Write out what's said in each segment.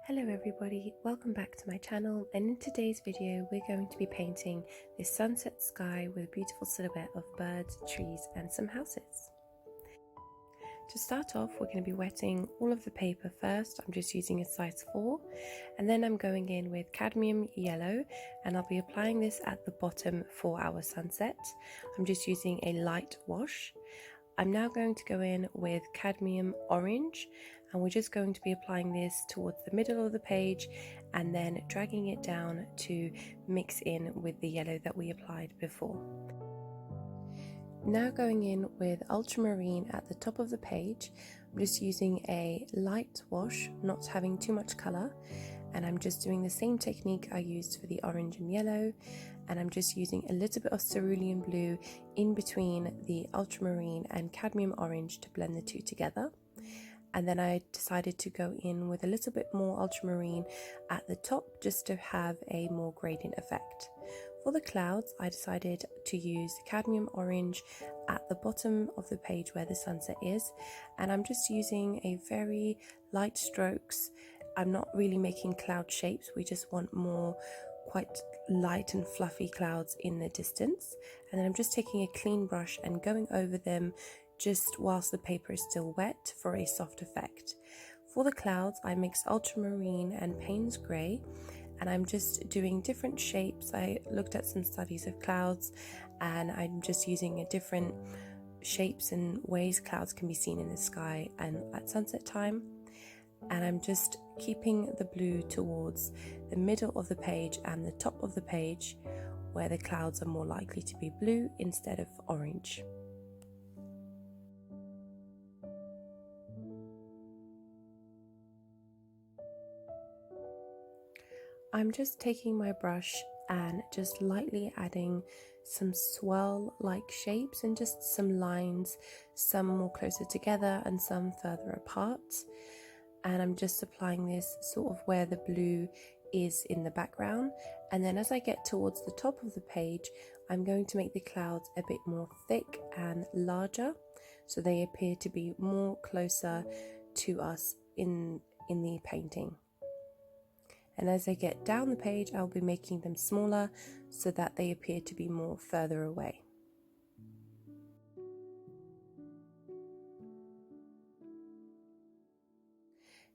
Hello everybody, welcome back to my channel, and in today's video we're going to be painting this sunset sky with a beautiful silhouette of birds, trees and some houses. To start off, we're going to be wetting all of the paper first. I'm just using a size 4, and then I'm going in with cadmium yellow and I'll be applying this at the bottom for our sunset. I'm just using a light wash. I'm now going to go in with cadmium orange, and we're just going to be applying this towards the middle of the page and then dragging it down to mix in with the yellow that we applied before. Now going in with ultramarine at the top of the page. I'm just using a light wash, not having too much colour, and I'm just doing the same technique I used for the orange and yellow, and I'm just using a little bit of cerulean blue in between the ultramarine and cadmium orange to blend the two together. And then I decided to go in with a little bit more ultramarine at the top just to have a more gradient effect. For the clouds, I decided to use cadmium orange at the bottom of the page where the sunset is, and I'm just using a very light strokes. I'm not really making cloud shapes, we just want more quite light and fluffy clouds in the distance. And then I'm just taking a clean brush and going over them just whilst the paper is still wet for a soft effect. For the clouds, I mixed ultramarine and Payne's grey, and I'm just doing different shapes. I looked at some studies of clouds and I'm just using a different shapes and ways clouds can be seen in the sky and at sunset time. And I'm just keeping the blue towards the middle of the page and the top of the page where the clouds are more likely to be blue instead of orange. I'm just taking my brush and just lightly adding some swirl-like shapes and just some lines, some more closer together and some further apart. And I'm just applying this sort of where the blue is in the background. And then as I get towards the top of the page, I'm going to make the clouds a bit more thick and larger, so they appear to be more closer to us in the painting. And as I get down the page, I'll be making them smaller so that they appear to be more further away.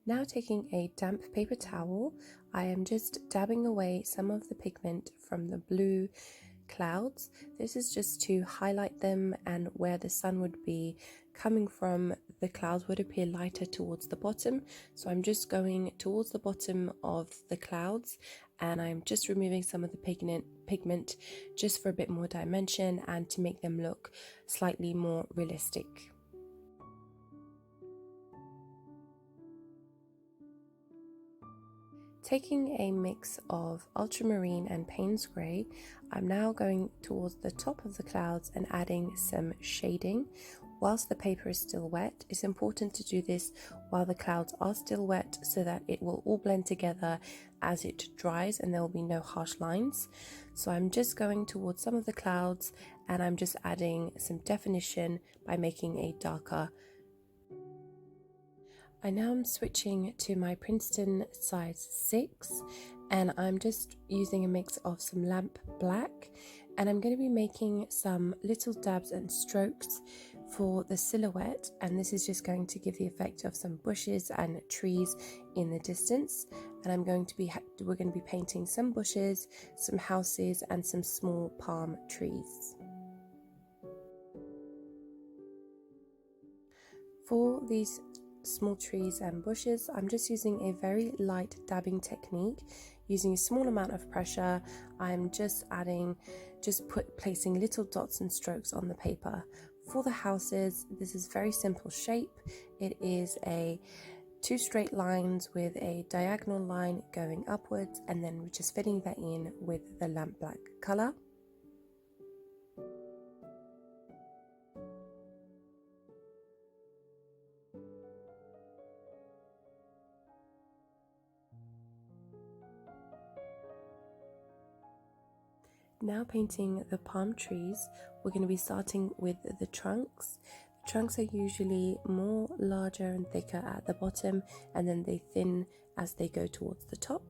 Now taking a damp paper towel, I am just dabbing away some of the pigment from the blue clouds. This is just to highlight them, and where the sun would be coming from, the clouds would appear lighter towards the bottom. So I'm just going towards the bottom of the clouds and I'm just removing some of the pigment just for a bit more dimension and to make them look slightly more realistic. Taking a mix of ultramarine and Payne's grey, I'm now going towards the top of the clouds and adding some shading. Whilst the paper is still wet, it's important to do this while the clouds are still wet so that it will all blend together as it dries and there will be no harsh lines. So I'm just going towards some of the clouds and I'm just adding some definition by making a darker. I now am switching to my Princeton size 6 and I'm just using a mix of some lamp black, and I'm going to be making some little dabs and strokes for the silhouette, and this is just going to give the effect of some bushes and trees in the distance. And we're going to be painting some bushes, some houses and some small palm trees. For these small trees and bushes, I'm just using a very light dabbing technique using a small amount of pressure. I'm just placing little dots and strokes on the paper. For the houses, this is very simple shape. It is two straight lines with a diagonal line going upwards, and then we're just filling that in with the lamp black color. Now painting the palm trees, we're going to be starting with the trunks. Trunks are usually more larger and thicker at the bottom, and then they thin as they go towards the top.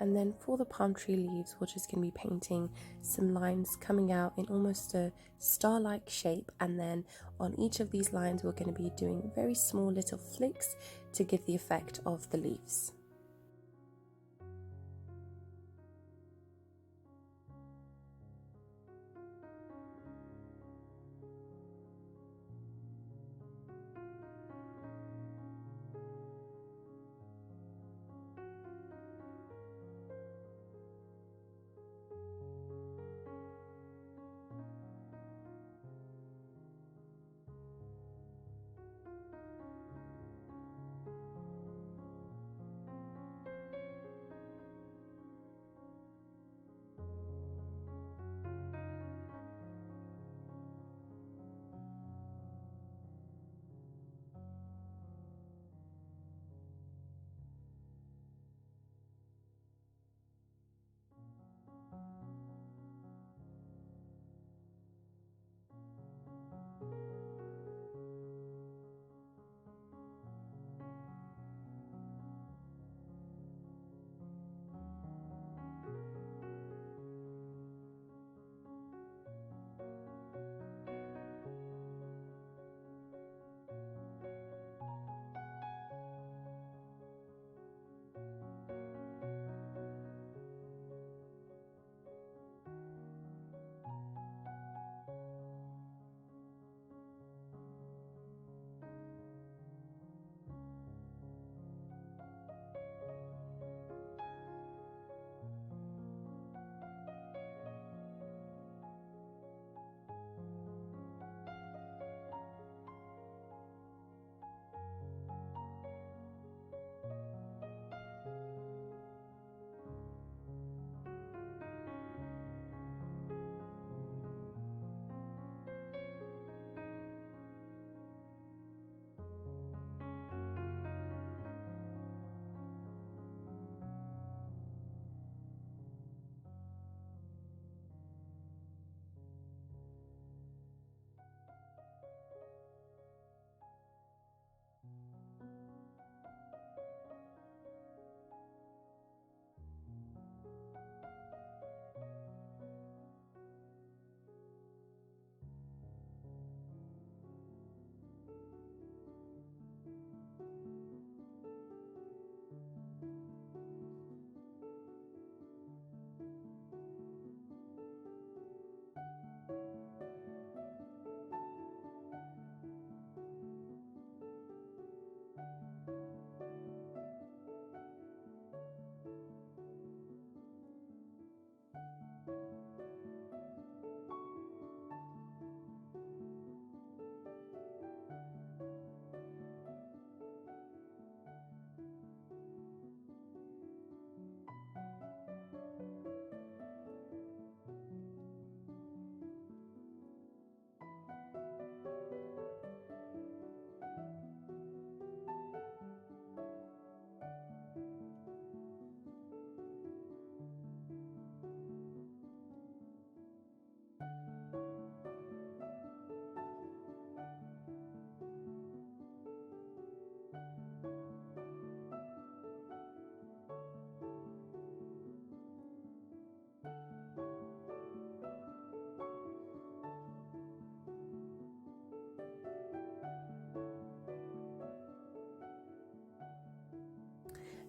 And then for the palm tree leaves, we're just going to be painting some lines coming out in almost a star-like shape, and then on each of these lines we're going to be doing very small little flicks to give the effect of the leaves.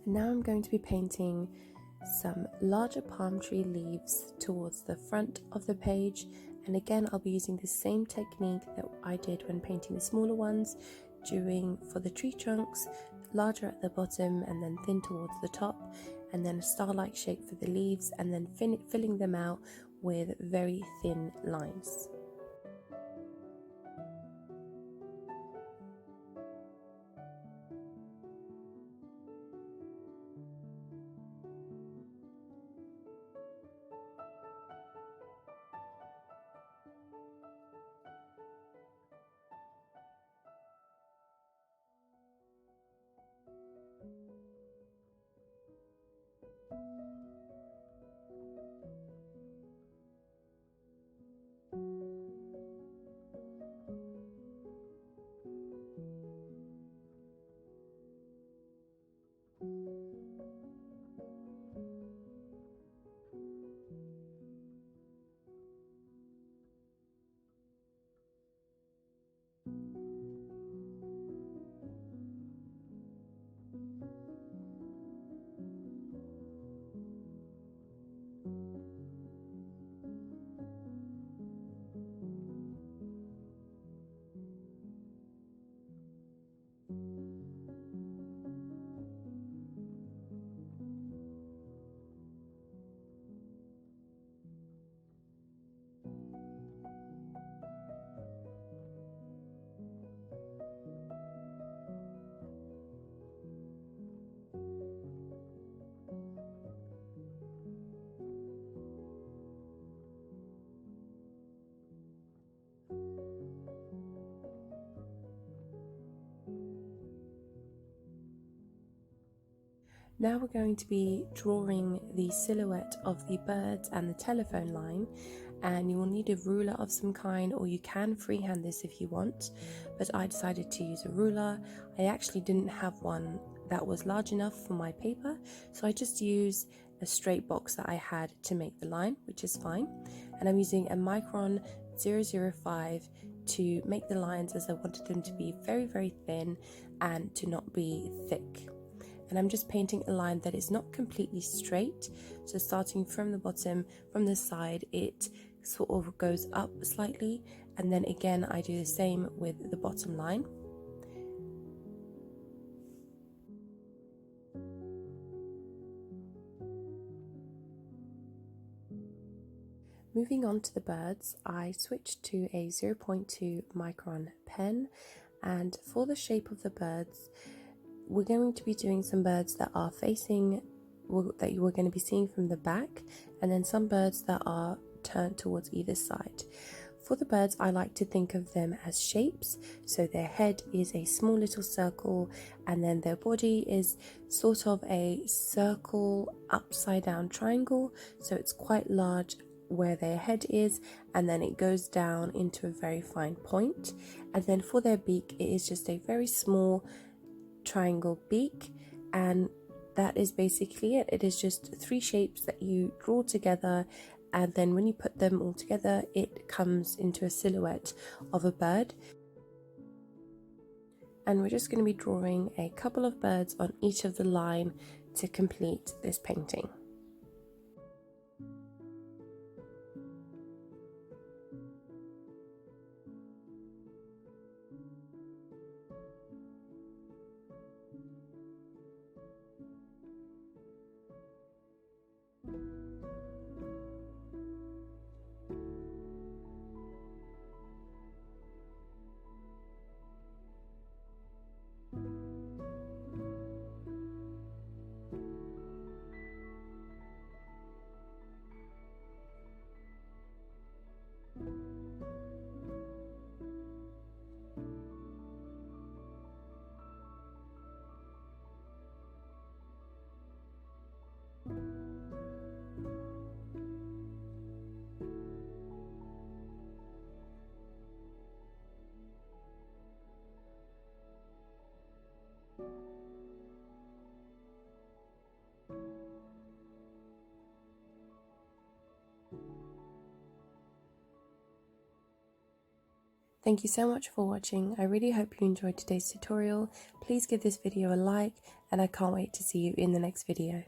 Now I'm going to be painting some larger palm tree leaves towards the front of the page, and again I'll be using the same technique that I did when painting the smaller ones, doing for the tree trunks larger at the bottom and then thin towards the top, and then a star-like shape for the leaves, and then filling them out with very thin lines. Now we're going to be drawing the silhouette of the birds and the telephone line, and you will need a ruler of some kind, or you can freehand this if you want, but I decided to use a ruler. I actually didn't have one that was large enough for my paper, so I just used a straight box that I had to make the line, which is fine. And I'm using a micron 005 to make the lines, as I wanted them to be very, very thin and to not be thick. And I'm just painting a line that is not completely straight, so starting from the bottom, from the side, it sort of goes up slightly, and then again I do the same with the bottom line. Moving on to the birds, I switched to a 0.2 micron pen, and for the shape of the birds, we're going to be doing some birds that are facing, that you are going to be seeing from the back, and then some birds that are turned towards either side. For the birds, I like to think of them as shapes, so their head is a small little circle, and then their body is sort of a circle upside down triangle, so it's quite large where their head is, and then it goes down into a very fine point. And then for their beak, it is just a very small triangle beak, and that is basically it. It is just three shapes that you draw together, and then when you put them all together, it comes into a silhouette of a bird. And we're just going to be drawing a couple of birds on each of the line to complete this painting. Thank you so much for watching. I really hope you enjoyed today's tutorial. Please give this video a like, and I can't wait to see you in the next video.